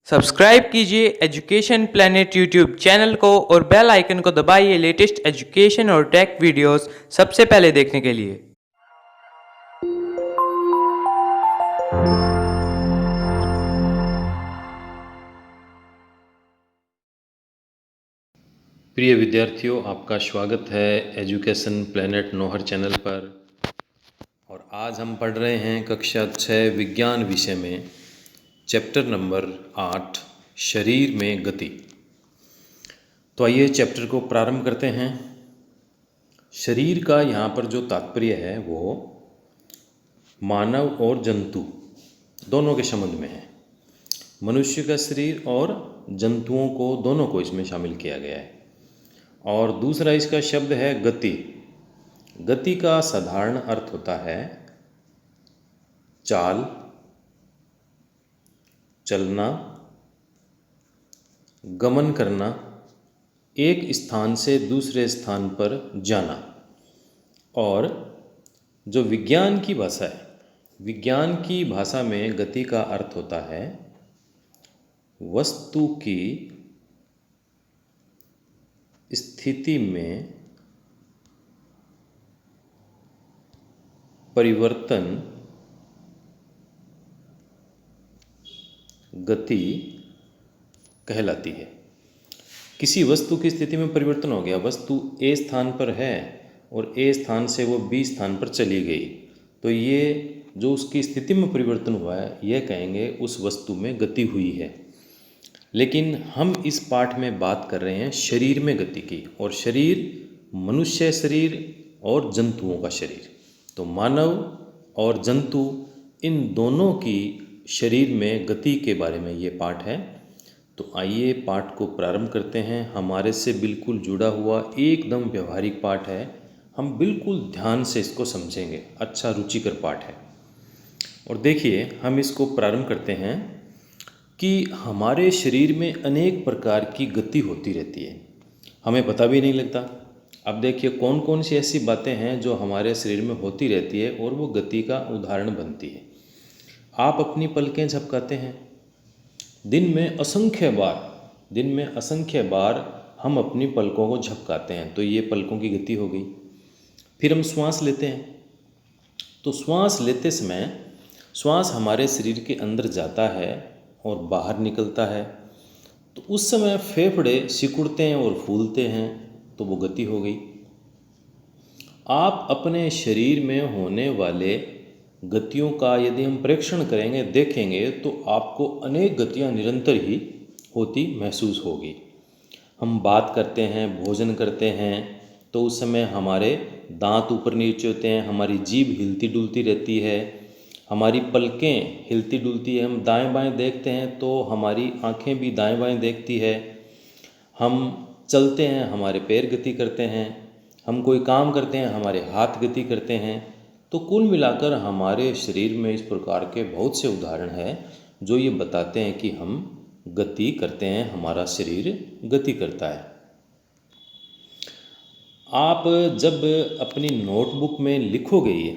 Subscribe कीजिए education planet YouTube channel को और बेल आइकन को दबाइए लेटेस्ट एजुकेशन और टेक वीडियोस सबसे पहले देखने के लिए। प्रिय विद्यार्थियों, आपका स्वागत है एजुकेशन प्लेनेट नोहर चैनल पर। और आज हम पढ़ रहे हैं कक्षा 6 विज्ञान विषय में चैप्टर नंबर 8 शरीर में गति। तो आइए चैप्टर को प्रारंभ करते हैं। शरीर का यहाँ पर जो तात्पर्य है वो मानव और जंतु दोनों के संबंध में है। मनुष्य का शरीर और जंतुओं को दोनों को इसमें शामिल किया गया है। और दूसरा इसका शब्द है गति। गति का साधारण अर्थ होता है चाल, चलना, गमन करना, एक स्थान से दूसरे स्थान पर जाना। और जो विज्ञान की भाषा है, विज्ञान की भाषा में गति का अर्थ होता है वस्तु की स्थिति में परिवर्तन गति कहलाती है। किसी वस्तु की स्थिति में परिवर्तन हो गया, वस्तु ए स्थान पर है और ए स्थान से वो बी स्थान पर चली गई, तो ये जो उसकी स्थिति में परिवर्तन हुआ है यह कहेंगे उस वस्तु में गति हुई है। लेकिन हम इस पाठ में बात कर रहे हैं शरीर में गति की, और शरीर मनुष्य शरीर और जंतुओं का शरीर। तो मानव और जंतु इन दोनों की शरीर में गति के बारे में ये पाठ है। तो आइए पाठ को प्रारंभ करते हैं। हमारे से बिल्कुल जुड़ा हुआ एकदम व्यवहारिक पाठ है, हम बिल्कुल ध्यान से इसको समझेंगे। अच्छा रुचिकर पाठ है। और देखिए हम इसको प्रारंभ करते हैं कि हमारे शरीर में अनेक प्रकार की गति होती रहती है, हमें पता भी नहीं लगता। अब देखिए कौन कौन सी ऐसी बातें हैं जो हमारे शरीर में होती रहती है और वो गति का उदाहरण बनती है। आप अपनी पलकें झपकाते हैं, दिन में असंख्य बार हम अपनी पलकों को झपकाते हैं, तो ये पलकों की गति हो गई। फिर हम श्वास लेते हैं, तो श्वास लेते समय श्वास हमारे शरीर के अंदर जाता है और बाहर निकलता है, तो उस समय फेफड़े सिकुड़ते हैं और फूलते हैं, तो वो गति हो गई। आप अपने शरीर में होने वाले गतियों का यदि हम परीक्षण करेंगे, देखेंगे, तो आपको अनेक गतियां निरंतर ही होती महसूस होगी। हम बात करते हैं, भोजन करते हैं, तो उस समय हमारे दांत ऊपर नीचे होते हैं, हमारी जीभ हिलती डुलती रहती है, हमारी पलकें हिलती डुलती है। हम दाएं बाएं देखते हैं तो हमारी आंखें भी दाएं बाएं देखती है। हम चलते हैं, हमारे पैर गति करते हैं। हम कोई काम करते हैं, हमारे हाथ गति करते हैं। तो कुल मिलाकर हमारे शरीर में इस प्रकार के बहुत से उदाहरण हैं जो ये बताते हैं कि हम गति करते हैं, हमारा शरीर गति करता है। आप जब अपनी नोटबुक में लिखोगे ये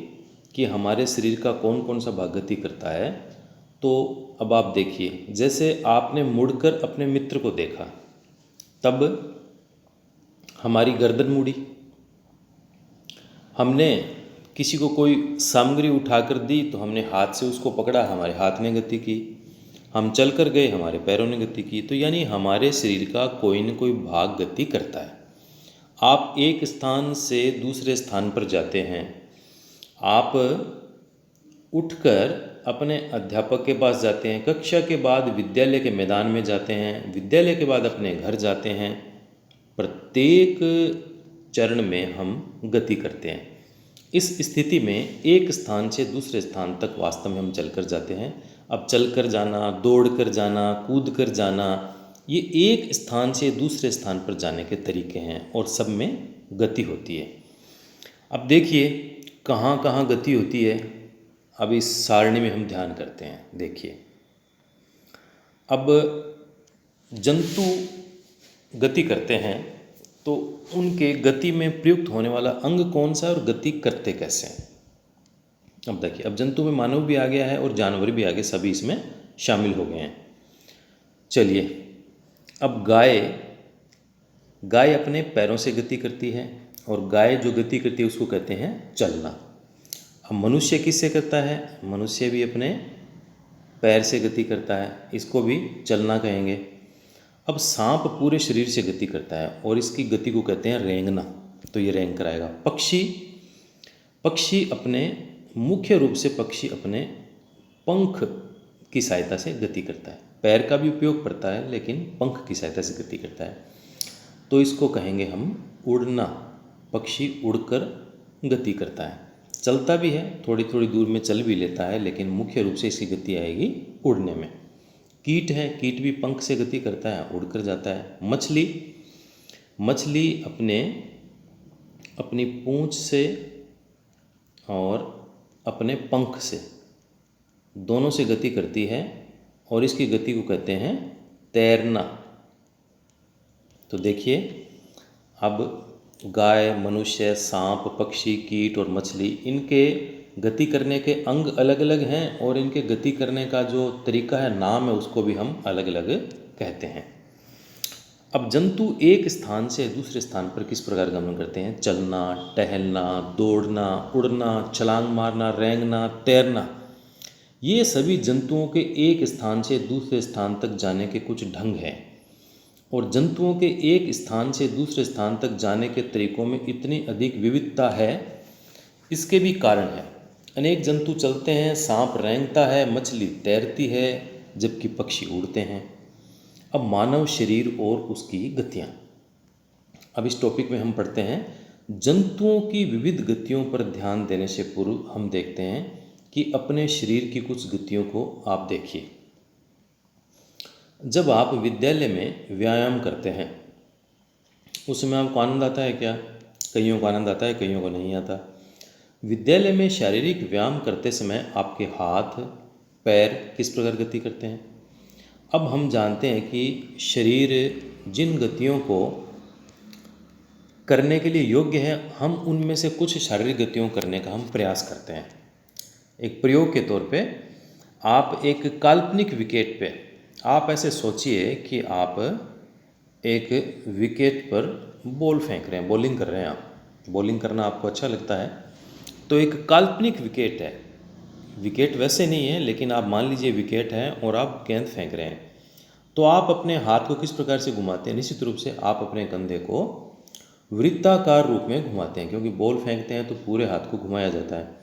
कि हमारे शरीर का कौन कौन सा भाग गति करता है, तो अब आप देखिए, जैसे आपने मुड़कर अपने मित्र को देखा, तब हमारी गर्दन मुड़ी। हमने किसी को कोई सामग्री उठाकर दी तो हमने हाथ से उसको पकड़ा, हमारे हाथ ने गति की। हम चल कर गए, हमारे पैरों ने गति की। तो यानी हमारे शरीर का कोई न कोई भाग गति करता है। आप एक स्थान से दूसरे स्थान पर जाते हैं, आप उठकर अपने अध्यापक के पास जाते हैं, कक्षा के बाद विद्यालय के मैदान में जाते हैं, विद्यालय के बाद अपने घर जाते हैं। प्रत्येक चरण में हम गति करते हैं। इस स्थिति में एक स्थान से दूसरे स्थान तक वास्तव में हम चलकर जाते हैं। अब चलकर जाना, दौड़कर जाना, कूदकर जाना, ये एक स्थान से दूसरे स्थान पर जाने के तरीके हैं और सब में गति होती है। अब देखिए कहाँ कहाँ गति होती है, अब इस सारणी में हम ध्यान करते हैं। देखिए, अब जंतु गति करते हैं तो उनके गति में प्रयुक्त होने वाला अंग कौन सा है और गति करते कैसे हैं। अब देखिए, अब जंतु में मानव भी आ गया है और जानवर भी आ गए, सभी इसमें शामिल हो गए हैं। चलिए, अब गाय गाय अपने पैरों से गति करती है, और गाय जो गति करती है उसको कहते हैं चलना। अब मनुष्य किससे करता है? मनुष्य भी अपने पैर से गति करता है, इसको भी चलना कहेंगे। अब सांप पूरे शरीर से गति करता है और इसकी गति को कहते हैं रेंगना, तो ये रेंग कराएगा। पक्षी पक्षी अपने मुख्य रूप से पक्षी अपने पंख की सहायता से गति करता है, पैर का भी उपयोग करता है लेकिन पंख की सहायता से गति करता है, तो इसको कहेंगे हम उड़ना। पक्षी उड़कर गति करता है, चलता भी है, थोड़ी थोड़ी दूर में चल भी लेता है, लेकिन मुख्य रूप से इसकी गति आएगी उड़ने में। कीट है, कीट भी पंख से गति करता है, उड़कर जाता है। मछली अपनी पूंछ से और अपने पंख से दोनों से गति करती है और इसकी गति को कहते हैं तैरना। तो देखिए, अब गाय, मनुष्य, सांप, पक्षी, कीट और मछली, इनके गति करने के अंग अलग अलग हैं और इनके गति करने का जो तरीका है, नाम है, उसको भी हम अलग अलग कहते हैं। अब जंतु एक स्थान से दूसरे स्थान पर किस प्रकार गमन करते हैं? चलना, टहलना, दौड़ना, उड़ना, छलांग मारना, रेंगना, तैरना, ये सभी जंतुओं के एक स्थान से दूसरे स्थान तक जाने के कुछ ढंग हैं। और जंतुओं के एक स्थान से दूसरे स्थान तक जाने के तरीकों में इतनी अधिक विविधता है, इसके भी कारण है। अनेक जंतु चलते हैं, सांप रेंगता है, मछली तैरती है, जबकि पक्षी उड़ते हैं। अब मानव शरीर और उसकी गतियाँ। अब इस टॉपिक में हम पढ़ते हैं, जंतुओं की विविध गतियों पर ध्यान देने से पूर्व हम देखते हैं कि अपने शरीर की कुछ गतियों को आप देखिए। जब आप विद्यालय में व्यायाम करते हैं, उसमें आपको आनंद आता है क्या? कईयों को आनंद आता है, कईयों को नहीं आता। विद्यालय में शारीरिक व्यायाम करते समय आपके हाथ, पैर किस प्रकार गति करते हैं? अब हम जानते हैं कि शरीर जिन गतियों को करने के लिए योग्य है, हम उनमें से कुछ शारीरिक गतियों करने का हम प्रयास करते हैं। एक प्रयोग के तौर पे, आप एक काल्पनिक विकेट पे, आप ऐसे सोचिए कि आप एक विकेट पर बॉल फेंक रहे हैं, बॉलिंग कर रहे हैं। आप बॉलिंग करना आपको अच्छा लगता है, तो एक काल्पनिक विकेट है, विकेट वैसे नहीं है, लेकिन आप मान लीजिए विकेट है और आप गेंद फेंक रहे हैं। तो आप अपने हाथ को किस प्रकार से घुमाते हैं? निश्चित रूप से आप अपने कंधे को वृत्ताकार रूप में घुमाते हैं, क्योंकि बॉल फेंकते हैं तो पूरे हाथ को घुमाया जाता है।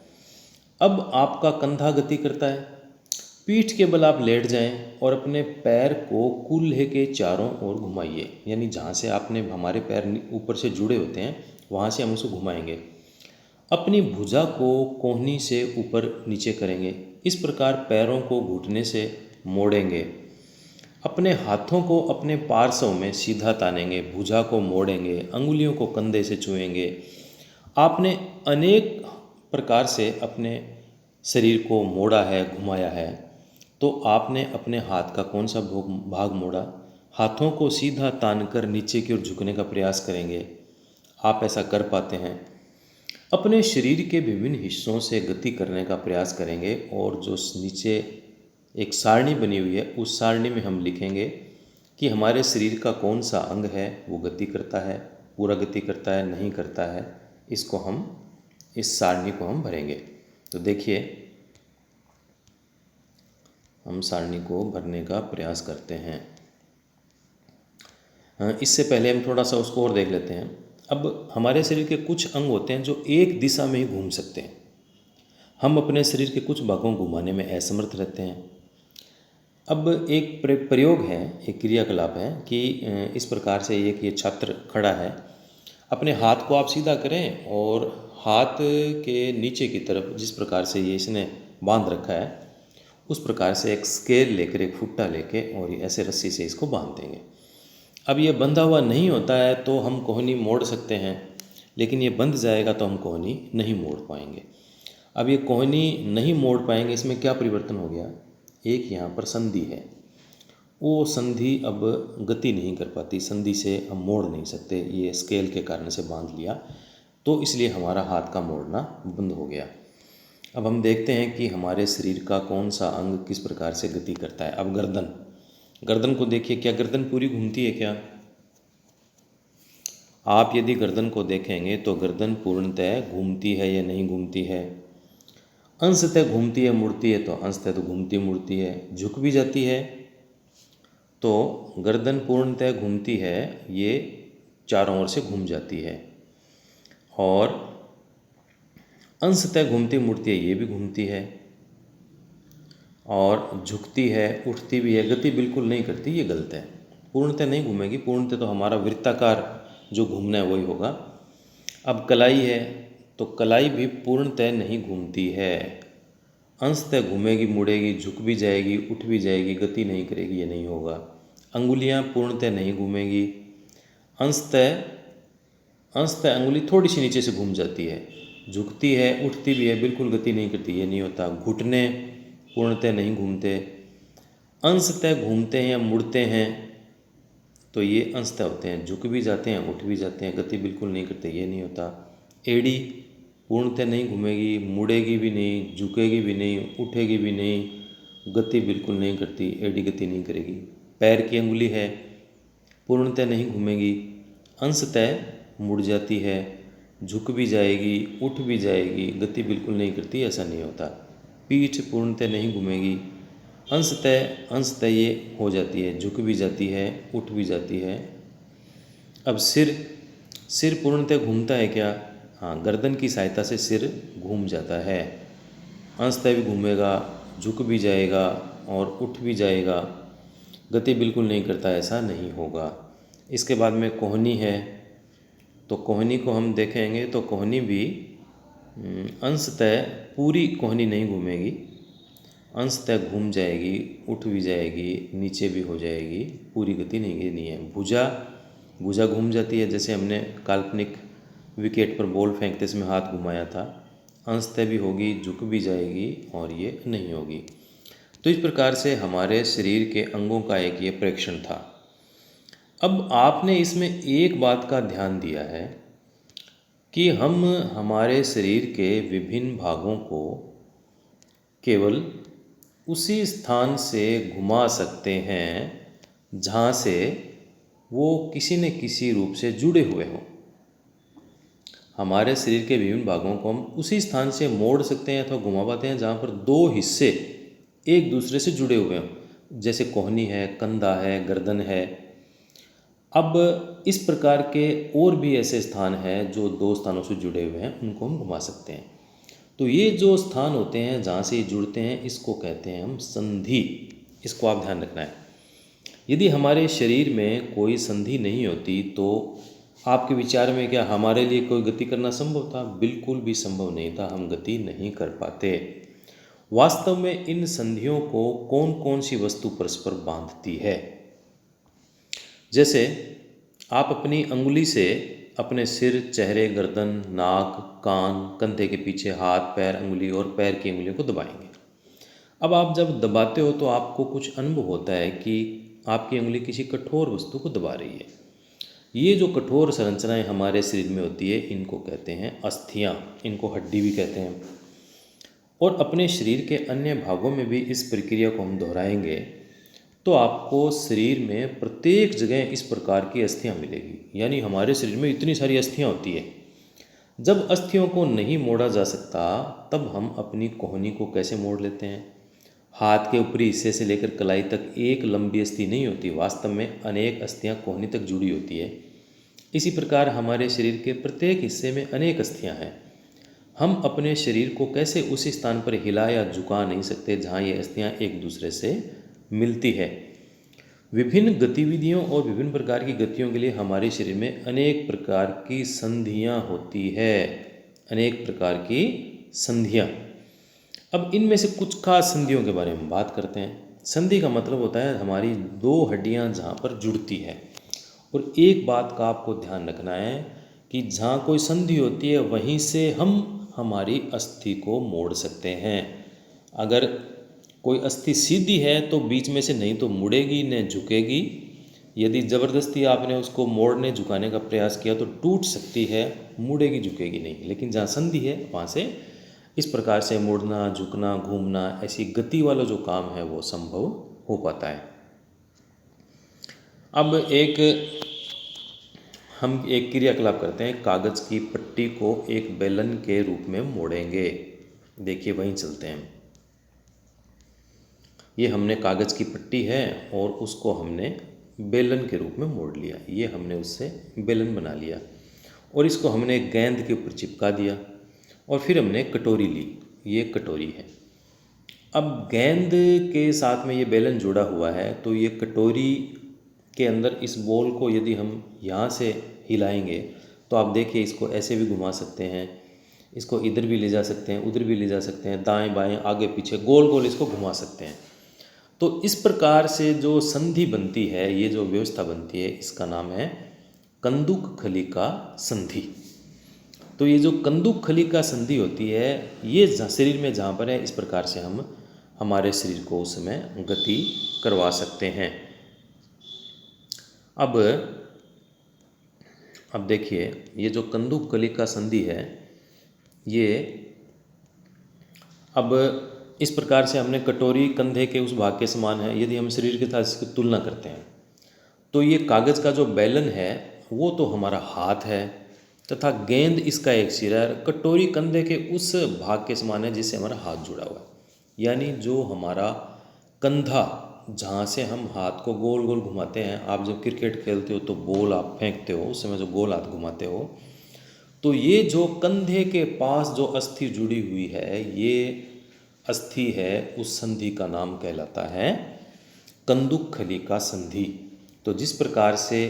अब आपका कंधा गति करता है, पीठ के बल आप लेट जाएं और अपने पैर को कूल्हे के चारों ओर घुमाइए, यानी जहाँ से आपने हमारे पैर ऊपर से जुड़े होते हैं वहाँ से हम उसको घुमाएंगे। अपनी भुजा को कोहनी से ऊपर नीचे करेंगे, इस प्रकार पैरों को घुटने से मोड़ेंगे। अपने हाथों को अपने पार्श्व में सीधा तानेंगे, भुजा को मोड़ेंगे, अंगुलियों को कंधे से छुएंगे। आपने अनेक प्रकार से अपने शरीर को मोड़ा है, घुमाया है। तो आपने अपने हाथ का कौन सा भाग मोड़ा? हाथों को सीधा तानकर नीचे की ओर झुकने का प्रयास करेंगे। आप ऐसा कर पाते हैं। अपने शरीर के विभिन्न हिस्सों से गति करने का प्रयास करेंगे और जो नीचे एक सारणी बनी हुई है, उस सारणी में हम लिखेंगे कि हमारे शरीर का कौन सा अंग है वो गति करता है, पूरा गति करता है, नहीं करता है। इसको हम, इस सारणी को हम भरेंगे। तो देखिए, हम सारणी को भरने का प्रयास करते हैं। इससे पहले हम थोड़ा सा उसको और देख लेते हैं। अब हमारे शरीर के कुछ अंग होते हैं जो एक दिशा में ही घूम सकते हैं। हम अपने शरीर के कुछ भागों को घुमाने में असमर्थ रहते हैं। अब एक प्रयोग है, एक क्रियाकलाप है कि इस प्रकार से ये छात्र खड़ा है, अपने हाथ को आप सीधा करें और हाथ के नीचे की तरफ जिस प्रकार से ये इसने बांध रखा है, उस प्रकार से एक स्केल लेकर, एक फुट्टा लेके और ये ऐसे रस्सी से इसको बांध देंगे। अब ये बंधा हुआ नहीं होता है तो हम कोहनी मोड़ सकते हैं, लेकिन ये बंध जाएगा तो हम कोहनी नहीं मोड़ पाएंगे। अब ये कोहनी नहीं मोड़ पाएंगे, इसमें क्या परिवर्तन हो गया? एक यहाँ पर संधि है, वो संधि अब गति नहीं कर पाती, संधि से हम मोड़ नहीं सकते, ये स्केल के कारण से बांध लिया, तो इसलिए हमारा हाथ का मोड़ना बंद हो गया। अब हम देखते हैं कि हमारे शरीर का कौन सा अंग किस प्रकार से गति करता है। अब गर्दन को देखिए, क्या गर्दन पूरी घूमती है क्या? आप यदि गर्दन को देखेंगे तो गर्दन पूर्णतः घूमती है या नहीं घूमती है? अंशतः घूमती है, मुड़ती है, तो अंशतः तो घूमती मुड़ती है। झुक भी जाती है तो गर्दन पूर्णतः घूमती है, ये चारों ओर से घूम जाती है। और अंशतः घूमती मुड़ती है, ये भी घूमती है। और झुकती है, उठती भी है, गति बिल्कुल नहीं करती, ये गलत है। पूर्णतः नहीं घूमेगी, पूर्णतः तो हमारा वृत्ताकार जो घूमना है वही होगा। अब कलाई है तो कलाई भी पूर्णतः नहीं घूमती है, अंशतः घूमेगी, मुड़ेगी, झुक भी जाएगी, उठ भी जाएगी, गति नहीं करेगी, ये नहीं होगा। अंगुलियां पूर्णतः नहीं घूमेगी, अंशतः अंशतः अंगुली थोड़ी सी नीचे से घूम जाती है, झुकती है, उठती भी है, बिल्कुल गति नहीं करती, ये नहीं होता। घुटने पूर्णतः नहीं घूमते, अंशतः घूमते हैं या मुड़ते हैं, तो ये अंशतः होते हैं, झुक भी जाते हैं, उठ भी जाते हैं, गति बिल्कुल नहीं करते, ये नहीं होता। एड़ी पूर्णतः नहीं घूमेगी, मुड़ेगी भी नहीं, झुकेगी भी नहीं, उठेगी भी नहीं, गति बिल्कुल नहीं करती, एड़ी गति नहीं करेगी। पैर की अंगुली है, पूर्णतः नहीं घूमेगी, अंशतः मुड़ जाती है, झुक भी जाएगी, उठ भी जाएगी, गति बिल्कुल नहीं करती, ऐसा नहीं होता। पीठ पूर्णतः नहीं घूमेगी, अंशतः ये हो जाती है, झुक भी जाती है, उठ भी जाती है। अब सिर पूर्णतः घूमता है क्या? हाँ, गर्दन की सहायता से सिर घूम जाता है, अंशतः भी घूमेगा, झुक भी जाएगा और उठ भी जाएगा, गति बिल्कुल नहीं करता, ऐसा नहीं होगा। इसके बाद में कोहनी है, तो कोहनी को हम देखेंगे तो कोहनी भी अंशतः पूरी कोहनी नहीं घूमेगी, अंशतः घूम जाएगी, उठ भी जाएगी, नीचे भी हो जाएगी, पूरी गति नहीं है। भुजा घूम जाती है, जैसे हमने काल्पनिक विकेट पर बॉल फेंकते समय हाथ घुमाया था, अंशतः भी होगी, झुक भी जाएगी और ये नहीं होगी। तो इस प्रकार से हमारे शरीर के अंगों का एक ये प्रेक्षण था। अब आपने इसमें एक बात का ध्यान दिया है कि हम हमारे शरीर के विभिन्न भागों को केवल उसी स्थान से घुमा सकते हैं जहाँ से वो किसी न किसी रूप से जुड़े हुए हों। हमारे शरीर के विभिन्न भागों को हम उसी स्थान से मोड़ सकते हैं अथवा घुमा पाते हैं जहाँ पर दो हिस्से एक दूसरे से जुड़े हुए हों, जैसे कोहनी है, कंधा है, गर्दन है। अब इस प्रकार के और भी ऐसे स्थान हैं जो दो स्थानों से जुड़े हुए हैं, उनको हम घुमा सकते हैं। तो ये जो स्थान होते हैं जहाँ से ये जुड़ते हैं, इसको कहते हैं हम संधि। इसको आप ध्यान रखना है। यदि हमारे शरीर में कोई संधि नहीं होती तो आपके विचार में क्या हमारे लिए कोई गति करना संभव था? बिल्कुल भी संभव नहीं था, हम गति नहीं कर पाते। वास्तव में इन संधियों को कौन कौन सी वस्तु परस्पर बांधती है? जैसे आप अपनी अंगुली से अपने सिर, चेहरे, गर्दन, नाक, कान, कंधे के पीछे हाथ, पैर, अंगुली और पैर की अंगुलियों को दबाएंगे। अब आप जब दबाते हो तो आपको कुछ अनुभव होता है कि आपकी अंगुली किसी कठोर वस्तु को दबा रही है। ये जो कठोर संरचनाएं हमारे शरीर में होती है, इनको कहते हैं अस्थियां, इनको हड्डी भी कहते हैं। और अपने शरीर के अन्य भागों में भी इस प्रक्रिया को हम दोहराएंगे तो आपको शरीर में प्रत्येक जगह इस प्रकार की अस्थियां मिलेगी। यानी हमारे शरीर में इतनी सारी अस्थियां होती है। जब अस्थियों को नहीं मोड़ा जा सकता तब हम अपनी कोहनी को कैसे मोड़ लेते हैं? हाथ के ऊपरी हिस्से से लेकर कलाई तक एक लंबी अस्थि नहीं होती, वास्तव में अनेक अस्थियां कोहनी तक जुड़ी होती है। इसी प्रकार हमारे शरीर के प्रत्येक हिस्से में अनेक अस्थियां हैं। हम अपने शरीर को कैसे उसी स्थान पर हिला या झुका नहीं सकते जहाँ ये अस्थियां एक दूसरे से मिलती है। विभिन्न गतिविधियों और विभिन्न प्रकार की गतियों के लिए हमारे शरीर में अनेक प्रकार की संधियां होती है, अनेक प्रकार की संधियां। अब इनमें से कुछ खास संधियों के बारे में बात करते हैं। संधि का मतलब होता है हमारी दो हड्डियां जहाँ पर जुड़ती है। और एक बात का आपको ध्यान रखना है कि जहाँ कोई संधि होती है वहीं से हम हमारी अस्थि को मोड़ सकते हैं। अगर कोई अस्थि सीधी है तो बीच में से नहीं तो मुड़ेगी न झुकेगी। यदि ज़बरदस्ती आपने उसको मोड़ने झुकाने का प्रयास किया तो टूट सकती है, मुड़ेगी झुकेगी नहीं। लेकिन जहाँ संधि है वहाँ से इस प्रकार से मुड़ना, झुकना, घूमना, ऐसी गति वाला जो काम है वो संभव हो पाता है। अब हम एक क्रियाकलाप करते हैं, कागज़ की पट्टी को एक बेलन के रूप में मोड़ेंगे। देखिए वहीं चलते हैं। ये हमने कागज़ की पट्टी है और उसको हमने बेलन के रूप में मोड़ लिया। ये हमने उससे बेलन बना लिया और इसको हमने एक गेंद के ऊपर चिपका दिया और फिर हमने कटोरी ली। ये कटोरी है। अब गेंद के साथ में ये बेलन जुड़ा हुआ है, तो ये कटोरी के अंदर इस बॉल को यदि हम यहाँ से हिलाएंगे तो आप देखिए इसको ऐसे भी घुमा सकते हैं, इसको इधर भी ले जा सकते हैं, उधर भी ले जा सकते हैं, दाएं बाएं आगे पीछे गोल गोल इसको घुमा सकते हैं। तो इस प्रकार से जो संधि बनती है, ये जो व्यवस्था बनती है, इसका नाम है कंदुक खलिका संधि। तो ये जो कंदुक खलिका संधि होती है, ये शरीर में जहाँ पर है, इस प्रकार से हम हमारे शरीर को उसमें गति करवा सकते हैं। अब देखिए ये जो कंदुक खलिका संधि है, ये अब इस प्रकार से हमने कटोरी कंधे के उस भाग के समान है। यदि हम शरीर के साथ इसकी तुलना करते हैं तो ये कागज़ का जो बेलन है वो तो हमारा हाथ है तथा गेंद इसका एक सिरा है। कटोरी कंधे के उस भाग के समान है जिससे हमारा हाथ जुड़ा हुआ है। यानी जो हमारा कंधा, जहाँ से हम हाथ को गोल गोल घुमाते हैं, आप जब क्रिकेट खेलते हो तो बॉल आप फेंकते हो, उस समय जो गोल हाथ घुमाते हो, तो ये जो कंधे के पास जो अस्थि जुड़ी हुई है, ये अस्थि है, उस संधि का नाम कहलाता है कंदुक खलिका संधि। तो जिस प्रकार से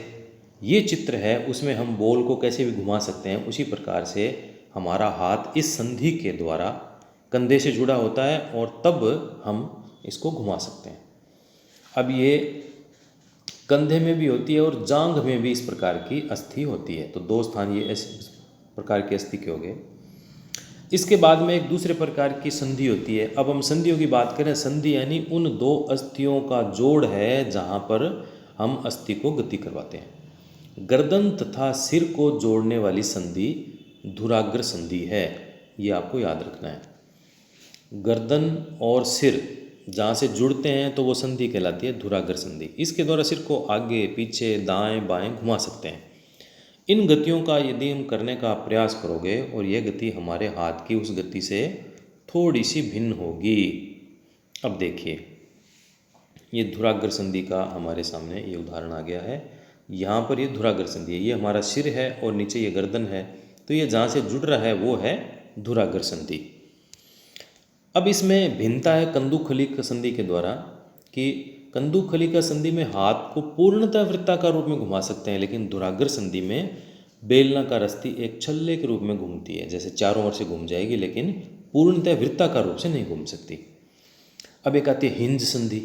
ये चित्र है उसमें हम बॉल को कैसे भी घुमा सकते हैं, उसी प्रकार से हमारा हाथ इस संधि के द्वारा कंधे से जुड़ा होता है और तब हम इसको घुमा सकते हैं। अब ये कंधे में भी होती है और जांघ में भी इस प्रकार की अस्थि होती है। तो दो स्थान ये इस प्रकार की अस्थि के हो गए। इसके बाद में एक दूसरे प्रकार की संधि होती है। अब हम संधियों की बात करें, संधि यानी उन दो अस्थियों का जोड़ है जहाँ पर हम अस्थि को गति करवाते हैं। गर्दन तथा सिर को जोड़ने वाली संधि धुराग्र संधि है, ये आपको याद रखना है। गर्दन और सिर जहाँ से जुड़ते हैं तो वो संधि कहलाती है धुराग्र संधि। इसके द्वारा सिर को आगे पीछे दाएं बाएं घुमा सकते हैं। इन गतियों का यदि हम करने का प्रयास करोगे और यह गति हमारे हाथ की उस गति से थोड़ी सी भिन्न होगी। अब देखिए ये धुराग्र संधि का हमारे सामने ये उदाहरण आ गया है। यहाँ पर ये धुराग्र संधि है, ये हमारा सिर है और नीचे ये गर्दन है, तो ये जहाँ से जुड़ रहा है वो है धुराग्र संधि। अब इसमें भिन्नता है कंदुक खलिका संधि के द्वारा कि कंदुक खलिका संधि में हाथ को पूर्णतः वृत्ताकार रूप में घुमा सकते हैं, लेकिन धुराग्र संधि में बेलनाकार अस्थि एक छल्ले के रूप में घूमती है, जैसे चारों ओर से घूम जाएगी लेकिन पूर्णतः वृत्ताकार रूप से नहीं घूम सकती। अब एक आती है हिंज संधि।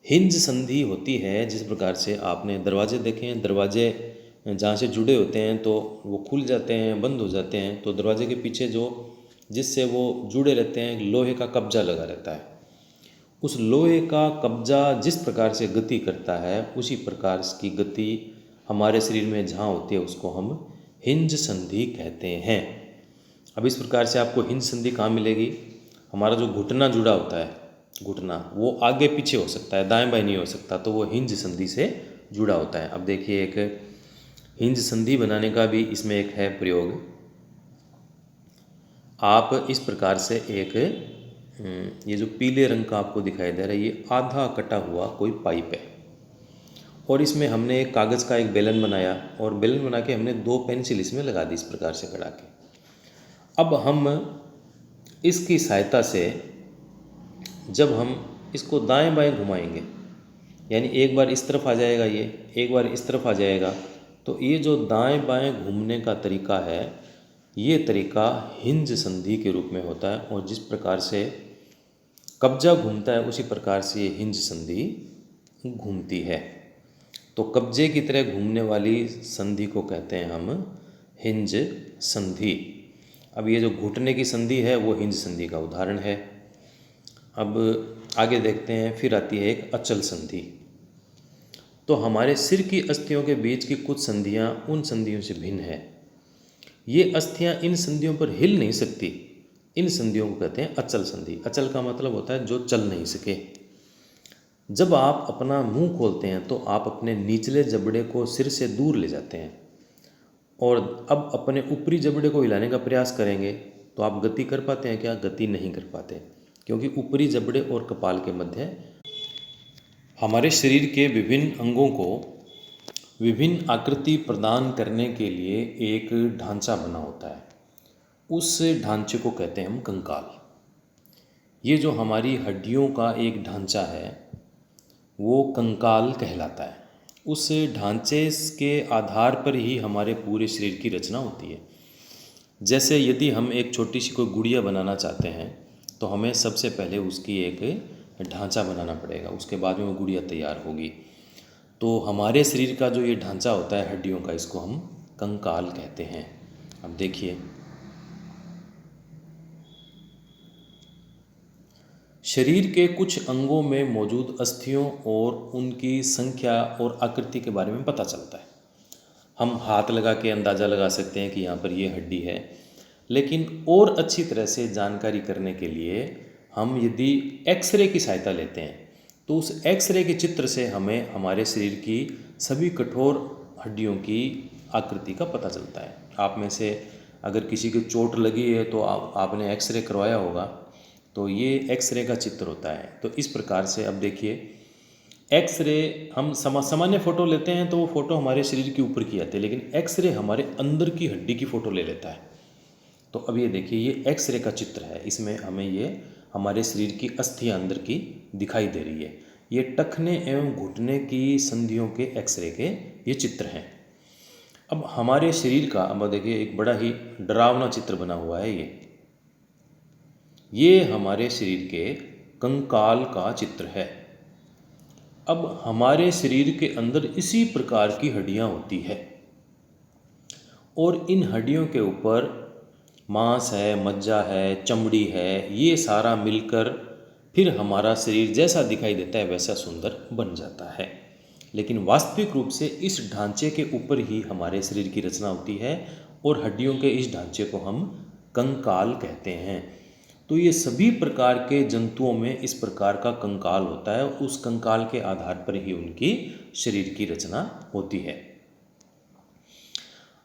हिंज संधि होती है जिस प्रकार से आपने दरवाजे देखे हैं, दरवाजे जहाँ से जुड़े होते हैं तो वो खुल जाते हैं, बंद हो जाते हैं, तो दरवाजे के पीछे जो जिससे वो जुड़े रहते हैं लोहे का कब्जा लगा रहता है। उस लोहे का कब्जा जिस प्रकार से गति करता है उसी प्रकार की गति हमारे शरीर में जहाँ होती है उसको हम हिंज संधि कहते हैं। अब इस प्रकार से आपको हिंज संधि कहाँ मिलेगी? हमारा जो घुटना जुड़ा होता है, घुटना वो आगे पीछे हो सकता है, दाएं बाएं नहीं हो सकता, तो वो हिंज संधि से जुड़ा होता है। अब देखिए एक हिंज संधि बनाने का भी इसमें एक है प्रयोग। आप इस प्रकार से एक ये जो पीले रंग का आपको दिखाई दे रहा है ये आधा कटा हुआ कोई पाइप है और इसमें हमने एक कागज़ का एक बेलन बनाया और बेलन बना के हमने दो पेंसिल इसमें लगा दी इस प्रकार से गड़ा के। अब हम इसकी सहायता से जब हम इसको दाएं बाएं घुमाएंगे, यानी एक बार इस तरफ आ जाएगा ये, एक बार इस तरफ आ जाएगा, तो ये जो दाएं बाएं घूमने का तरीका है ये तरीका हिंज संधि के रूप में होता है। और जिस प्रकार से कब्जा घूमता है उसी प्रकार से ये हिंज संधि घूमती है। तो कब्जे की तरह घूमने वाली संधि को कहते हैं हम हिंज संधि। अब ये जो घुटने की संधि है वो हिंज संधि का उदाहरण है। अब आगे देखते हैं, फिर आती है एक अचल संधि। तो हमारे सिर की अस्थियों के बीच की कुछ संधियां उन संधियों से भिन्न है। ये अस्थियां इन संधियों पर हिल नहीं सकती, इन संधियों को कहते हैं अचल संधि। अचल का मतलब होता है जो चल नहीं सके। जब आप अपना मुंह खोलते हैं तो आप अपने निचले जबड़े को सिर से दूर ले जाते हैं और अब अपने ऊपरी जबड़े को हिलाने का प्रयास करेंगे तो आप गति कर पाते हैं क्या? गति नहीं कर पाते, क्योंकि ऊपरी जबड़े और कपाल के मध्य हमारे शरीर के विभिन्न अंगों को विभिन्न आकृति प्रदान करने के लिए एक ढांचा बना होता है। उस ढांचे को कहते हैं हम कंकाल। ये जो हमारी हड्डियों का एक ढांचा है वो कंकाल कहलाता है। उस ढांचे के आधार पर ही हमारे पूरे शरीर की रचना होती है। जैसे यदि हम एक छोटी सी कोई गुड़िया बनाना चाहते हैं तो हमें सबसे पहले उसकी एक ढांचा बनाना पड़ेगा, उसके बाद में वो गुड़िया तैयार होगी। तो हमारे शरीर का जो ये ढांचा होता है हड्डियों का, इसको हम कंकाल कहते हैं। अब देखिए, शरीर के कुछ अंगों में मौजूद अस्थियों और उनकी संख्या और आकृति के बारे में पता चलता है। हम हाथ लगा के अंदाज़ा लगा सकते हैं कि यहाँ पर ये हड्डी है, लेकिन और अच्छी तरह से जानकारी करने के लिए हम यदि एक्सरे की सहायता लेते हैं तो उस एक्सरे के चित्र से हमें हमारे शरीर की सभी कठोर हड्डियों की आकृति का पता चलता है। आप में से अगर किसी की चोट लगी है तो आपने एक्सरे करवाया होगा, तो ये एक्सरे का चित्र होता है। तो इस प्रकार से अब देखिए, एक्सरे हम सामान्य फ़ोटो लेते हैं तो वो फ़ोटो हमारे शरीर के ऊपर की आती है, लेकिन एक्सरे हमारे अंदर की हड्डी की फ़ोटो ले लेता है। तो अब ये देखिए, ये एक्सरे का चित्र है। इसमें हमें ये हमारे शरीर की अस्थियां अंदर की दिखाई दे रही है। ये टखने एवं घुटने की संधियों के एक्सरे के ये चित्र हैं। अब हमारे शरीर का, अब देखिए, एक बड़ा ही डरावना चित्र बना हुआ है। ये हमारे शरीर के कंकाल का चित्र है। अब हमारे शरीर के अंदर इसी प्रकार की हड्डियां होती है और इन हड्डियों के ऊपर मांस है, मज्जा है, चमड़ी है, ये सारा मिलकर फिर हमारा शरीर जैसा दिखाई देता है वैसा सुंदर बन जाता है। लेकिन वास्तविक रूप से इस ढांचे के ऊपर ही हमारे शरीर की रचना होती है और हड्डियों के इस ढांचे को हम कंकाल कहते हैं। तो ये सभी प्रकार के जंतुओं में इस प्रकार का कंकाल होता है, उस कंकाल के आधार पर ही उनकी शरीर की रचना होती है।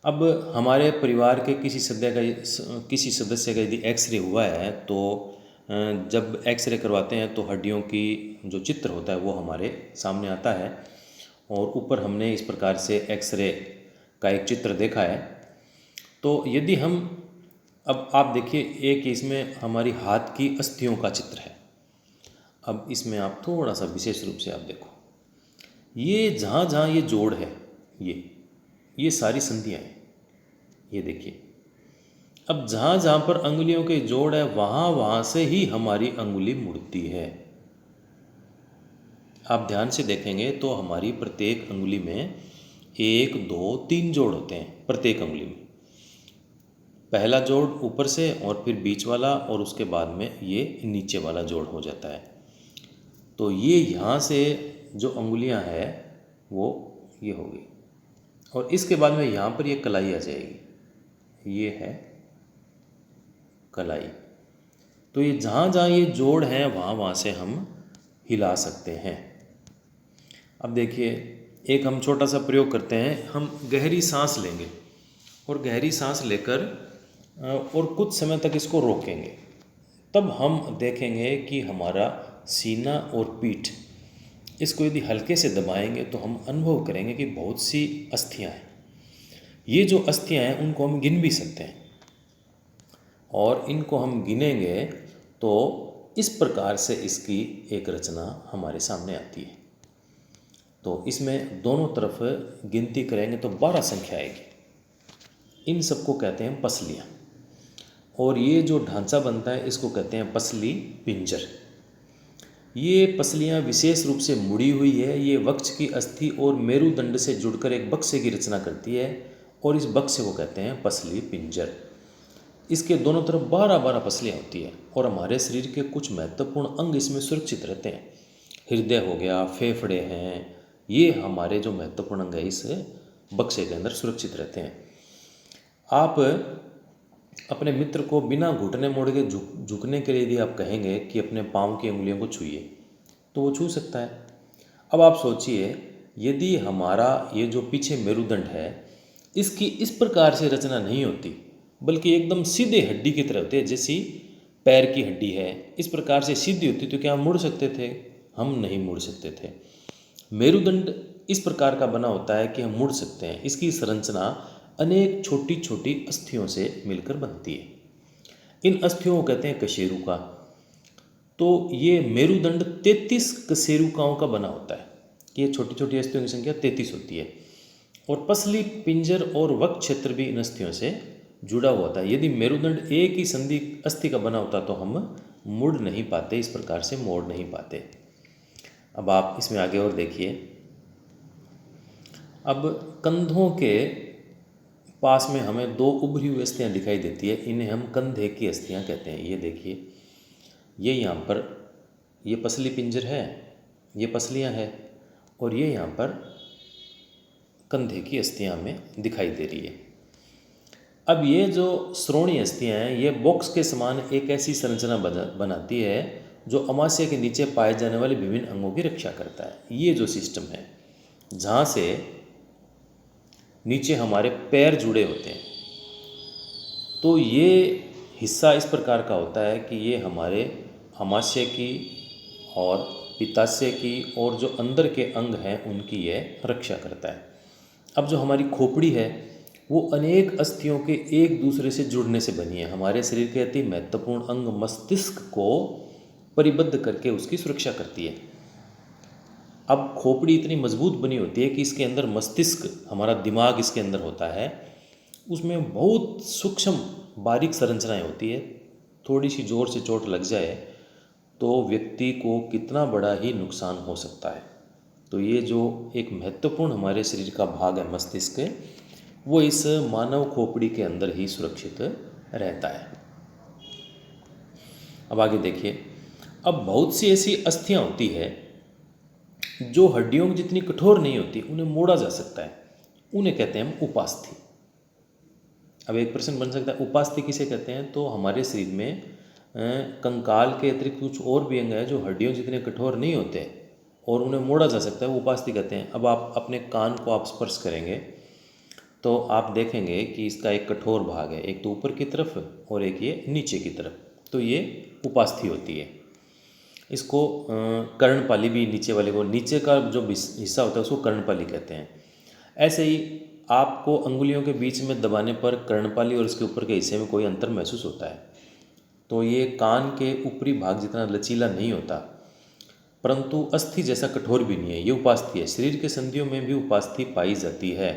अब हमारे परिवार के किसी सदस्य का यदि एक्सरे हुआ है तो जब एक्सरे करवाते हैं तो हड्डियों की जो चित्र होता है वो हमारे सामने आता है और ऊपर हमने इस प्रकार से एक्सरे का एक चित्र देखा है। तो यदि हम, अब आप देखिए, एक इसमें हमारी हाथ की अस्थियों का चित्र है। अब इसमें आप थोड़ा सा विशेष रूप से आप देखो, ये जहाँ जहाँ ये जोड़ है, ये सारी संधियाँ हैं। ये देखिए, अब जहाँ जहाँ पर अंगुलियों के जोड़ है वहाँ से ही हमारी अंगुली मुड़ती है। आप ध्यान से देखेंगे तो हमारी प्रत्येक अंगुली में 1, 2, 3 जोड़ होते हैं प्रत्येक अंगुली में। पहला जोड़ ऊपर से और फिर बीच वाला और उसके बाद में ये नीचे वाला जोड़ हो जाता है। तो ये यहाँ से जो अंगुलियाँ हैं वो ये होगी और इसके बाद में यहाँ पर ये कलाई आ जाएगी। ये है कलाई। तो ये जहाँ जहाँ ये जोड़ हैं वहाँ से हम हिला सकते हैं। अब देखिए, एक हम छोटा सा प्रयोग करते हैं। हम गहरी सांस लेंगे और गहरी सांस लेकर और कुछ समय तक इसको रोकेंगे। तब हम देखेंगे कि हमारा सीना और पीठ, इसको यदि हल्के से दबाएंगे तो हम अनुभव करेंगे कि बहुत सी अस्थियां हैं। ये जो अस्थियां हैं उनको हम गिन भी सकते हैं और इनको हम गिनेंगे तो इस प्रकार से इसकी एक रचना हमारे सामने आती है। तो इसमें दोनों तरफ गिनती करेंगे तो 12 संख्या आएगी। इन सबको कहते हैं पसलियाँ और ये जो ढांचा बनता है इसको कहते हैं पसली पिंजर। ये पसलियाँ विशेष रूप से मुड़ी हुई है। ये वक्ष की अस्थि और मेरुदंड से जुड़कर एक बक्से की रचना करती है और इस बक्से को कहते हैं पसली पिंजर। इसके दोनों तरफ 12-12 पसलियाँ होती है और हमारे शरीर के कुछ महत्वपूर्ण अंग इसमें सुरक्षित रहते हैं। हृदय हो गया, फेफड़े हैं, ये हमारे जो महत्वपूर्ण अंग है इस बक्से के अंदर सुरक्षित रहते हैं। आप अपने मित्र को बिना घुटने मोड़ के झुकने के लिए यदि आप कहेंगे कि अपने पाँव की उंगलियों को छूइए तो वो छू सकता है। अब आप सोचिए, यदि हमारा ये जो पीछे मेरुदंड है इसकी इस प्रकार से रचना नहीं होती, बल्कि एकदम सीधे हड्डी की तरह होती है, जैसी पैर की हड्डी है, इस प्रकार से सीधी होती, तो क्या हम मुड़ सकते थे? हम नहीं मुड़ सकते थे। मेरुदंड इस प्रकार का बना होता है कि हम मुड़ सकते हैं। इसकी संरचना अनेक छोटी छोटी अस्थियों से मिलकर बनती है। इन अस्थियों को कहते हैं कशेरुका। तो ये मेरुदंड 33 कशेरुकाओं का बना होता है। ये छोटी छोटी अस्थियों की संख्या 33 होती है। और पसली, पिंजर और वक्ष क्षेत्र भी इन अस्थियों से जुड़ा हुआ था। यदि मेरुदंड एक ही संधि अस्थि का बना होता तो हम मुड़ नहीं पाते, इस प्रकार से मोड़ नहीं पाते। अब आप इसमें आगे और देखिए। अब कंधों के पास में हमें दो उभरी हुई अस्थियाँ दिखाई देती है, इन्हें हम कंधे की अस्थियाँ कहते हैं। ये देखिए, ये यहाँ पर ये पसली पिंजर है, ये पसलियाँ हैं, और ये यहाँ पर कंधे की अस्थियाँ हमें दिखाई दे रही है। अब ये जो श्रोणीय अस्थियाँ हैं, ये बॉक्स के समान एक ऐसी संरचना बनाती है जो अमाशय के नीचे पाए जाने वाले विभिन्न अंगों की रक्षा करता है। ये जो सिस्टम है, जहाँ से नीचे हमारे पैर जुड़े होते हैं, तो ये हिस्सा इस प्रकार का होता है कि ये हमारे अमाशय की और पित्ताशय की और जो अंदर के अंग हैं उनकी ये रक्षा करता है। अब जो हमारी खोपड़ी है वो अनेक अस्थियों के एक दूसरे से जुड़ने से बनी है। हमारे शरीर के अति महत्वपूर्ण अंग मस्तिष्क को परिबद्ध करके उसकी सुरक्षा करती है। अब खोपड़ी इतनी मजबूत बनी होती है कि इसके अंदर मस्तिष्क, हमारा दिमाग इसके अंदर होता है, उसमें बहुत सूक्ष्म बारीक संरचनाएं होती है। थोड़ी सी जोर से चोट लग जाए तो व्यक्ति को कितना बड़ा ही नुकसान हो सकता है। तो ये जो एक महत्वपूर्ण हमारे शरीर का भाग है मस्तिष्क, वो इस मानव खोपड़ी के अंदर ही सुरक्षित रहता है। अब आगे देखिए। अब बहुत सी ऐसी अस्थियां होती है जो हड्डियों की जितनी कठोर नहीं होती, उन्हें मोड़ा जा सकता है, उन्हें कहते हैं हम उपास्थि। अब एक प्रश्न बन सकता है, उपास्थि किसे कहते हैं? तो हमारे शरीर में कंकाल के अतिरिक्त कुछ और भी अंग है जो हड्डियों जितने कठोर नहीं होते और उन्हें मोड़ा जा सकता है, वो उपास्थि कहते हैं। अब आप अपने कान को आप स्पर्श करेंगे तो आप देखेंगे कि इसका एक कठोर भाग है, एक तो ऊपर की तरफ और एक ये नीचे की तरफ, तो ये उपास्थि होती है। इसको कर्णपाली भी, नीचे वाले को, नीचे का जो हिस्सा होता है उसको कर्णपाली कहते हैं। ऐसे ही आपको अंगुलियों के बीच में दबाने पर कर्णपाली और इसके ऊपर के हिस्से में कोई अंतर महसूस होता है। तो ये कान के ऊपरी भाग जितना लचीला नहीं होता, परंतु अस्थि जैसा कठोर भी नहीं है, ये उपास्थि है। शरीर के संधियों में भी उपास्थि पाई जाती है।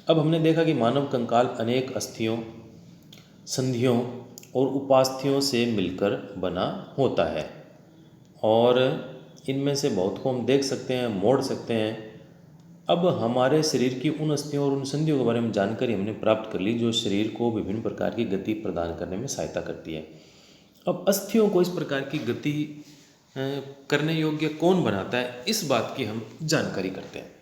अब हमने देखा कि मानव कंकाल अनेक अस्थियों, संधियों और उपास्थियों से मिलकर बना होता है, और इनमें से बहुत को हम देख सकते हैं, मोड़ सकते हैं। अब हमारे शरीर की उन अस्थियों और उन संधियों के बारे में जानकारी हमने प्राप्त कर ली जो शरीर को विभिन्न प्रकार की गति प्रदान करने में सहायता करती है। अब अस्थियों को इस प्रकार की गति करने योग्य कौन बनाता है, इस बात की हम जानकारी करते हैं।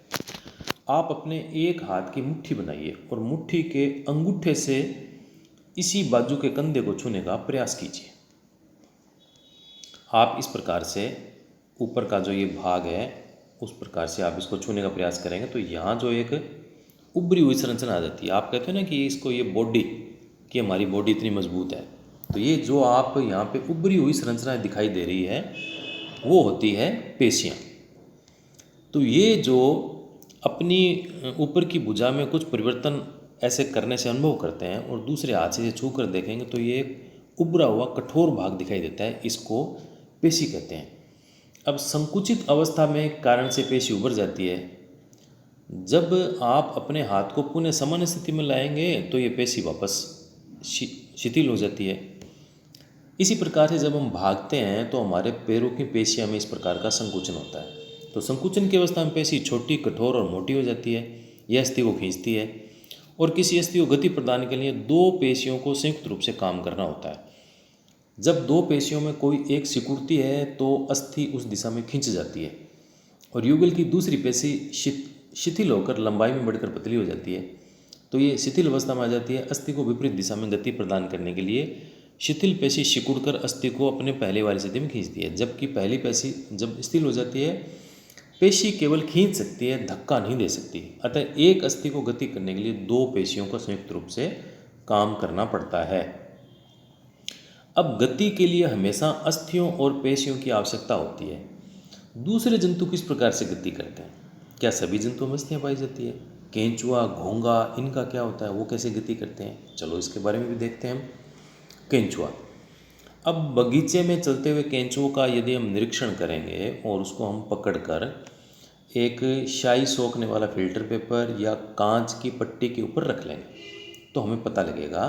आप अपने एक हाथ की मुट्ठी बनाइए और मुट्ठी के अंगूठे से इसी बाजू के कंधे को छूने का प्रयास कीजिए। आप इस प्रकार से ऊपर का जो ये भाग है उस प्रकार से आप इसको छूने का प्रयास करेंगे तो यहाँ जो एक उभरी हुई संरचना आ जाती है। आप कहते हैं ना कि इसको ये बॉडी, कि हमारी बॉडी इतनी मजबूत है, तो ये जो आप यहाँ पे उभरी हुई संरचना दिखाई दे रही है वो होती है पेशियाँ। तो ये जो अपनी ऊपर की भुजा में कुछ परिवर्तन ऐसे करने से अनुभव करते हैं और दूसरे हाथ से छू कर देखेंगे तो ये एक उभरा हुआ कठोर भाग दिखाई देता है, इसको पेशी कहते हैं। अब संकुचित अवस्था में कारण से पेशी उभर जाती है। जब आप अपने हाथ को पुनः सामान्य स्थिति में लाएंगे तो ये पेशी वापस शिथिल हो जाती है। इसी प्रकार से जब हम भागते हैं तो हमारे पैरों की पेशियों में इस प्रकार का संकुचन होता है। तो संकुचन की अवस्था में पेशी छोटी, कठोर और मोटी हो जाती है, यह अस्थि को खींचती है। और किसी अस्थि को गति प्रदान के लिए दो पेशियों को संयुक्त रूप से काम करना होता है। जब दो पेशियों में कोई एक सिकुड़ती है तो अस्थि उस दिशा में खींच जाती है और युगल की दूसरी पेशी शिथिल होकर लंबाई में बढ़कर पतली हो जाती है। तो ये शिथिल अवस्था में आ जाती है। अस्थि को विपरीत दिशा में गति प्रदान करने के लिए शिथिल पेशी सिकुड़कर अस्थि को अपने पहले वाली स्थिति में खींचती है, जबकि पहली पेशी जब स्थिर हो जाती है पेशी केवल खींच सकती है, धक्का नहीं दे सकती। अतः एक अस्थि को गति करने के लिए दो पेशियों को संयुक्त रूप से काम करना पड़ता है। अब गति के लिए हमेशा अस्थियों और पेशियों की आवश्यकता होती है। दूसरे जंतु किस प्रकार से गति करते हैं? क्या सभी जंतुओं में अस्थियाँ पाई जाती है? केंचुआ, घोंगा, इनका क्या होता है, वो कैसे गति करते हैं? चलो इसके बारे में भी देखते हैं हम। केंचुआ। अब बगीचे में चलते हुए केंचुओं का यदि हम निरीक्षण करेंगे और उसको हम पकड़कर एक स्याही सोखने वाला फिल्टर पेपर या कांच की पट्टी के ऊपर रख लेंगे तो हमें पता लगेगा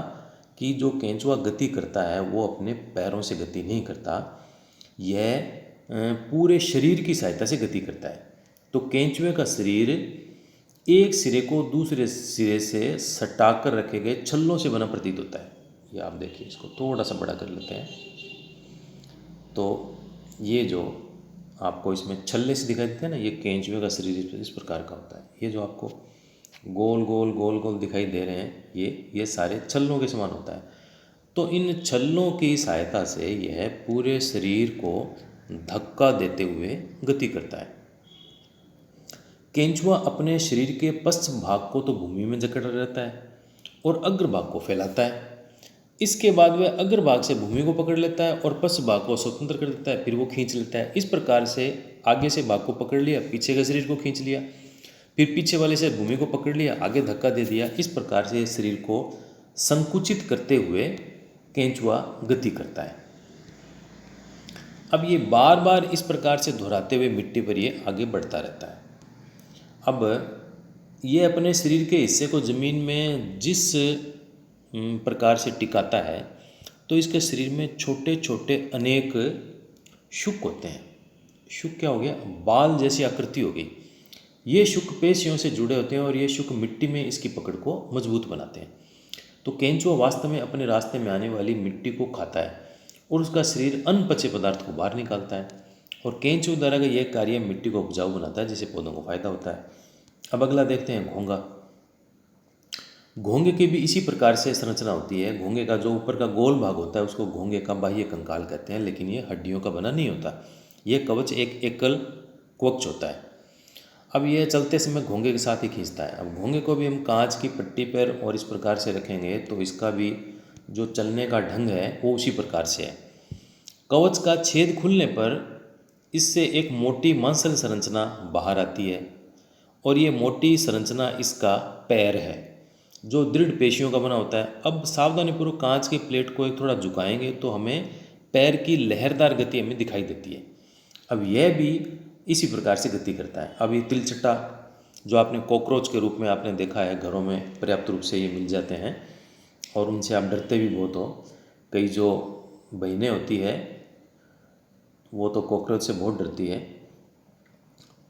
कि जो केंचुआ गति करता है वो अपने पैरों से गति नहीं करता, यह पूरे शरीर की सहायता से गति करता है। तो केंचुए का शरीर एक सिरे को दूसरे सिरे से सटाकर रखे गए छल्लों से बना प्रतीत होता है। ये आप देखिए, इसको थोड़ा सा बड़ा कर लेते हैं तो ये जो आपको इसमें छल्ले से दिखाई देते हैं ना, ये केंचुए का शरीर इस प्रकार का होता है। ये जो आपको गोल गोल गोल गोल दिखाई दे रहे हैं, ये सारे छल्लों के समान होता है। तो इन छल्लों की सहायता से यह पूरे शरीर को धक्का देते हुए गति करता है। केंचुआ अपने शरीर के पश्चिम भाग को तो भूमि में जकड़ रहता है और अग्रभाग को फैलाता है। इसके बाद वह अग्रभाग से भूमि को पकड़ लेता है और पश्च भाग को स्वतंत्र कर देता है, फिर वो खींच लेता है। इस प्रकार से आगे से भाग को पकड़ लिया, पीछे के शरीर को खींच लिया, फिर पीछे वाले से भूमि को पकड़ लिया, आगे धक्का दे दिया। इस प्रकार से शरीर को संकुचित करते हुए केंचुआ गति करता है। अब ये बार बार इस प्रकार से दोहराते हुए मिट्टी पर ये आगे बढ़ता रहता है। अब ये अपने शरीर के हिस्से को ज़मीन में जिस प्रकार से टिकाता है तो इसके शरीर में छोटे छोटे अनेक शुक होते हैं। शुक क्या हो गया? बाल जैसी आकृति हो गई। ये शुक पेशियों से जुड़े होते हैं और ये शुक मिट्टी में इसकी पकड़ को मजबूत बनाते हैं। तो केंचुआ वास्तव में अपने रास्ते में आने वाली मिट्टी को खाता है और उसका शरीर अनपचे पदार्थ को बाहर निकालता है। और केंचुआ द्वारा का यह कार्य मिट्टी को उपजाऊ बनाता है, जिससे पौधों को फायदा होता है। अब अगला देखते हैं घोंगा। घोंगे की भी इसी प्रकार से संरचना होती है। घोंगे का जो ऊपर का गोल भाग होता है उसको घोंगे का बाह्य कंकाल कहते हैं, लेकिन ये हड्डियों का बना नहीं होता। यह कवच एक एकल कवच होता है। अब यह चलते समय घोंगे के साथ ही खींचता है। अब घोंगे को भी हम कांच की पट्टी पर और इस प्रकार से रखेंगे तो इसका भी जो चलने का ढंग है वो उसी प्रकार से है। कवच का छेद खुलने पर इससे एक मोटी मांसल संरचना बाहर आती है और ये मोटी संरचना इसका पैर है जो दृढ़ पेशियों का बना होता है। अब सावधानीपूर्वक कांच की प्लेट को एक थोड़ा झुकाएंगे तो हमें पैर की लहरदार गति हमें दिखाई देती है। अब यह भी इसी प्रकार से गति करता है। अब ये तिलचट्टा जो आपने कॉकरोच के रूप में आपने देखा है, घरों में पर्याप्त रूप से ये मिल जाते हैं और उनसे आप डरते भी बहुत हो। कई जो बहनें होती है वो तो कॉकरोच से बहुत डरती है।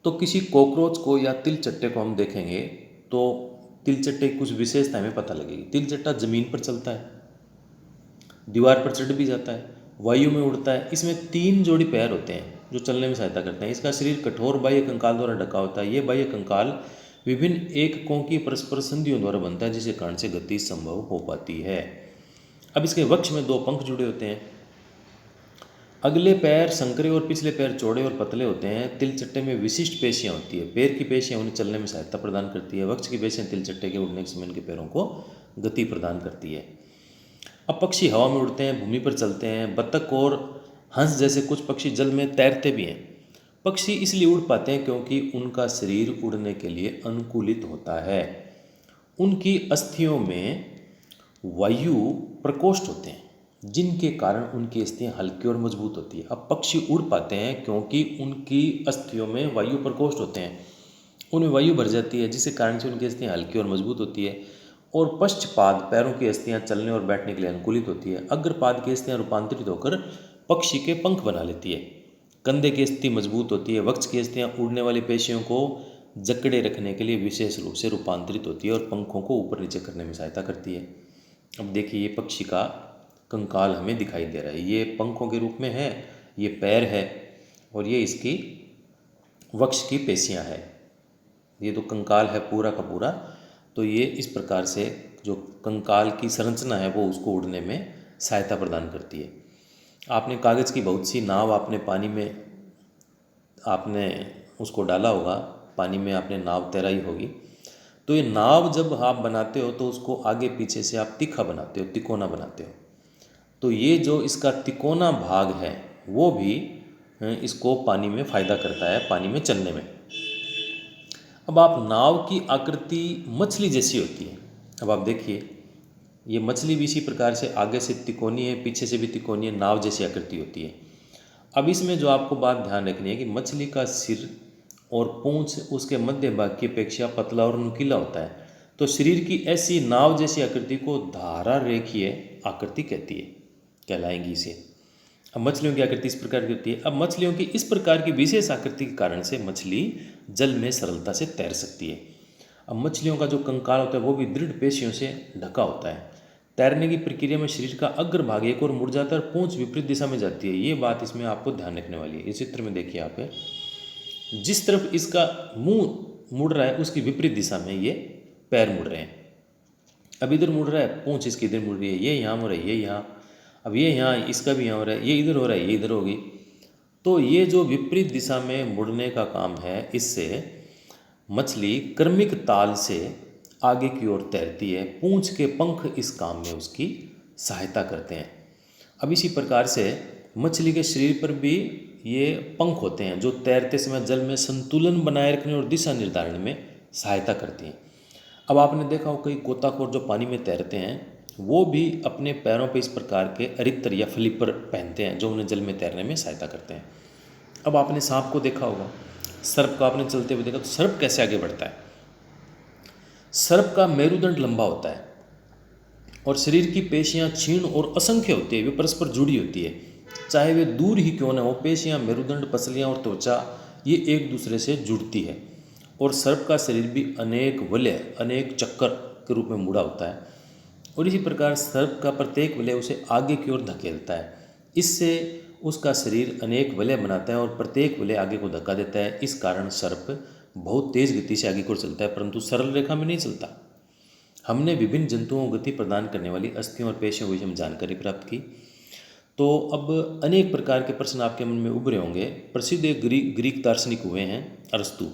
तो किसी कॉकरोच को या तिलचट्टे को हम देखेंगे तो तिलचट्टे की कुछ विशेषता हमें पता लगेगी। तिलचट्टा ज़मीन पर चलता है, दीवार पर चढ़ भी जाता है, वायु में उड़ता है। इसमें 3 जोड़ी पैर होते हैं जो चलने में सहायता करते हैं। इसका शरीर कठोर बाह्य कंकाल द्वारा ढका होता है। ये बाह्य कंकाल विभिन्न एककों की परस्पर संधियों द्वारा बनता है, जिसके कारण से गति संभव हो पाती है। अब इसके वक्ष में 2 पंख जुड़े होते हैं। अगले पैर संकरे और पिछले पैर चौड़े और पतले होते हैं। तिलचट्टे में विशिष्ट पेशियाँ होती है। पैर की पेशियाँ उन्हें चलने में सहायता प्रदान करती है। वक्ष की पेशियाँ तिलचट्टे के उड़ने के समय इनके पैरों को गति प्रदान करती है। अब पक्षी हवा में उड़ते हैं, भूमि पर चलते हैं। बत्तख और हंस जैसे कुछ पक्षी जल में तैरते भी हैं। पक्षी इसलिए उड़ पाते हैं क्योंकि उनका शरीर उड़ने के लिए अनुकूलित होता है। उनकी अस्थियों में वायु प्रकोष्ठ होते हैं जिनके कारण उनकी अस्थियां हल्की और मजबूत होती है। अब पक्षी उड़ पाते हैं क्योंकि उनकी अस्थियों में वायु प्रकोष्ठ होते हैं, उनमें वायु भर जाती है, जिसके कारण से उनकी अस्थियां हल्की और मजबूत होती है। और पश्चपाद पैरों की अस्थियां चलने और बैठने के लिए अनुकूलित होती है। अग्रपाद की अस्थियां रूपांतरित होकर पक्षी के पंख बना लेती है। कंधे की अस्थि मजबूत होती है। वक्ष की अस्थियां उड़ने वाली पेशियों को जकड़े रखने के लिए विशेष रूप से रूपांतरित होती है और पंखों को ऊपर नीचे करने में सहायता करती है। अब देखिए ये पक्षी का कंकाल हमें दिखाई दे रहा है। ये पंखों के रूप में है, ये पैर है और ये इसकी वक्ष की पेशियां है। ये तो कंकाल है पूरा का पूरा। तो ये इस प्रकार से जो कंकाल की संरचना है वो उसको उड़ने में सहायता प्रदान करती है। आपने कागज़ की बहुत सी नाव आपने पानी में आपने उसको डाला होगा, पानी में आपने नाव तैराई होगी। तो ये नाव जब आप बनाते हो तो उसको आगे पीछे से आप तीखा बनाते हो, तिकोना बनाते हो। तो ये जो इसका तिकोना भाग है वो भी इसको पानी में फ़ायदा करता है, पानी में चलने में। अब आप नाव की आकृति मछली जैसी होती है। अब आप देखिए, ये मछली भी इसी प्रकार से आगे से तिकोनी है, पीछे से भी तिकोनी है, नाव जैसी आकृति होती है। अब इसमें जो आपको बात ध्यान रखनी है कि मछली का सिर और पूंछ उसके मध्य भाग की अपेक्षा पतला और नुकीला होता है। तो शरीर की ऐसी नाव जैसी आकृति को धारा रेखीय आकृति कहती है, कहलाएंगी इसे। अब मछलियों की आकृति इस प्रकार की होती है। अब मछलियों की इस प्रकार की विशेष आकृति के कारण से मछली जल में सरलता से तैर सकती है। अब मछलियों का जो कंकाल होता है वो भी दृढ़ पेशियों से ढका होता है। तैरने की प्रक्रिया में शरीर का अग्रभाग एक और मुड़ जाता है और पूंछ विपरीत दिशा में जाती है। ये बात इसमें आपको ध्यान रखने वाली है। इस चित्र में देखिए आप, जिस तरफ इसका मुंह मुड़ रहा है उसकी विपरीत दिशा में ये पैर मुड़ रहे हैं। अब इधर मुड़ रहा है, पूंछ इसकी इधर मुड़ रही है, ये यहाँ मुड़ रहा है, ये यहाँ, अब ये यहाँ, इसका भी यहाँ हो रहा है, ये इधर हो रहा है, ये इधर होगी। तो ये जो विपरीत दिशा में मुड़ने का काम है, इससे मछली क्रमिक ताल से आगे की ओर तैरती है। पूंछ के पंख इस काम में उसकी सहायता करते हैं। अब इसी प्रकार से मछली के शरीर पर भी ये पंख होते हैं जो तैरते समय जल में संतुलन बनाए रखने और दिशा निर्धारण में सहायता करती हैं। अब आपने देखा हो कई गोताखोर जो पानी में तैरते हैं वो भी अपने पैरों पर इस प्रकार के अरित्र या फ्लिपर पहनते हैं जो उन्हें जल में तैरने में सहायता करते हैं। अब आपने सांप को देखा होगा, सर्प को आपने चलते हुए देखा, तो सर्प कैसे आगे बढ़ता है? सर्प का मेरुदंड लंबा होता है और शरीर की पेशियां क्षीण और असंख्य होती है, वे परस्पर जुड़ी होती है। चाहे वे दूर ही क्यों न हो, पेशियां, मेरुदंड, पसलियां और त्वचा ये एक दूसरे से जुड़ती है। और सर्प का शरीर भी अनेक वलय, अनेक चक्कर के रूप में मुड़ा होता है और इसी प्रकार सर्प का प्रत्येक वलय उसे आगे की ओर धकेलता है। इससे उसका शरीर अनेक वलय बनाता है और प्रत्येक वलय आगे को धक्का देता है। इस कारण सर्प बहुत तेज गति से आगे की ओर चलता है, परंतु सरल रेखा में नहीं चलता। हमने विभिन्न जंतुओं को गति प्रदान करने वाली अस्थियों और पेशियों की हम जानकारी प्राप्त की। तो अब अनेक प्रकार के प्रश्न आपके मन में उभरे होंगे। प्रसिद्ध एक ग्रीक दार्शनिक हुए हैं अरस्तु।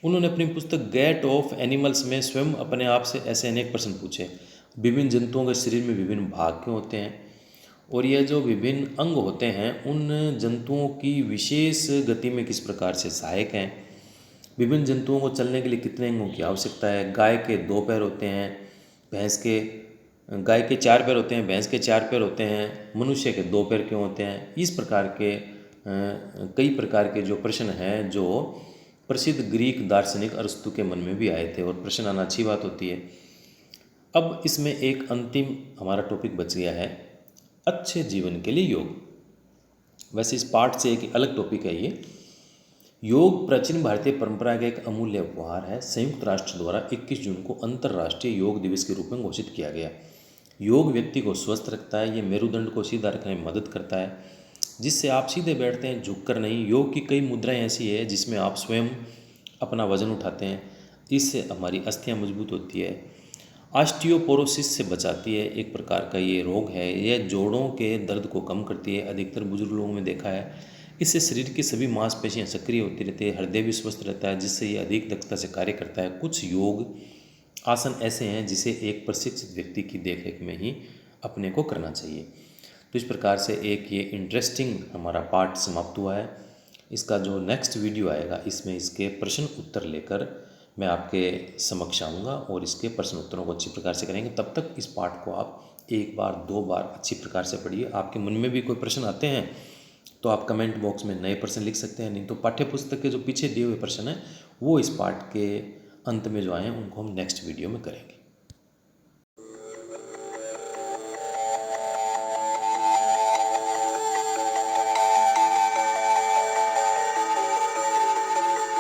उन्होंने अपनी पुस्तक गेट ऑफ एनिमल्स में स्वयं अपने आप से ऐसे अनेक प्रश्न पूछे। विभिन्न जंतुओं के शरीर में विभिन्न भाग क्यों होते हैं, और यह जो विभिन्न अंग होते हैं उन जंतुओं की विशेष गति में किस प्रकार से सहायक हैं। विभिन्न जंतुओं को चलने के लिए कितने अंगों की आवश्यकता है। गाय के 2 पैर होते हैं, गाय के 4 पैर होते हैं, भैंस के 4 पैर होते हैं, मनुष्य के 2 पैर क्यों होते हैं। इस प्रकार के कई प्रकार के जो प्रश्न हैं जो प्रसिद्ध ग्रीक दार्शनिक अरस्तु के मन में भी आए थे, और प्रश्न आना अच्छी बात होती है। अब इसमें एक अंतिम हमारा टॉपिक बच गया है, अच्छे जीवन के लिए योग। वैसे इस पार्ट से एक अलग टॉपिक है ये। योग प्राचीन भारतीय परंपरा का एक अमूल्य उपहार है। संयुक्त राष्ट्र द्वारा 21 जून को अंतर्राष्ट्रीय योग दिवस के रूप में घोषित किया गया। योग व्यक्ति को स्वस्थ रखता है, ये मेरुदंड को सीधा रखने में मदद करता है, जिससे आप सीधे बैठते हैं, झुककर नहीं। योग की कई मुद्राएं ऐसी है जिसमें आप स्वयं अपना वजन उठाते हैं, इससे हमारी अस्थियां मजबूत होती है। ऑस्टियोपोरोसिस से बचाती है, एक प्रकार का ये रोग है। यह जोड़ों के दर्द को कम करती है, अधिकतर बुजुर्ग लोगों में देखा है। इससे शरीर की सभी मांसपेशियां सक्रिय होती रहती है, हृदय भी स्वस्थ रहता है, जिससे ये अधिक दक्षता से कार्य करता है। कुछ योग आसन ऐसे हैं जिसे एक प्रशिक्षित व्यक्ति की देखरेख में ही अपने को करना चाहिए। तो इस प्रकार से एक ये इंटरेस्टिंग हमारा पार्ट समाप्त हुआ है। इसका जो नेक्स्ट वीडियो आएगा इसमें इसके प्रश्न उत्तर लेकर मैं आपके समक्ष आऊँगा और इसके प्रश्न उत्तरों को अच्छी प्रकार से करेंगे। तब तक इस पाठ को आप 1 बार 2 बार अच्छी प्रकार से पढ़िए। आपके मन में भी कोई प्रश्न आते हैं तो आप कमेंट बॉक्स में नए प्रश्न लिख सकते हैं, नहीं तो पाठ्य पुस्तक के जो पीछे दिए हुए प्रश्न हैं वो इस पाठ के अंत में जो आए हैं उनको हम नेक्स्ट वीडियो में करेंगे।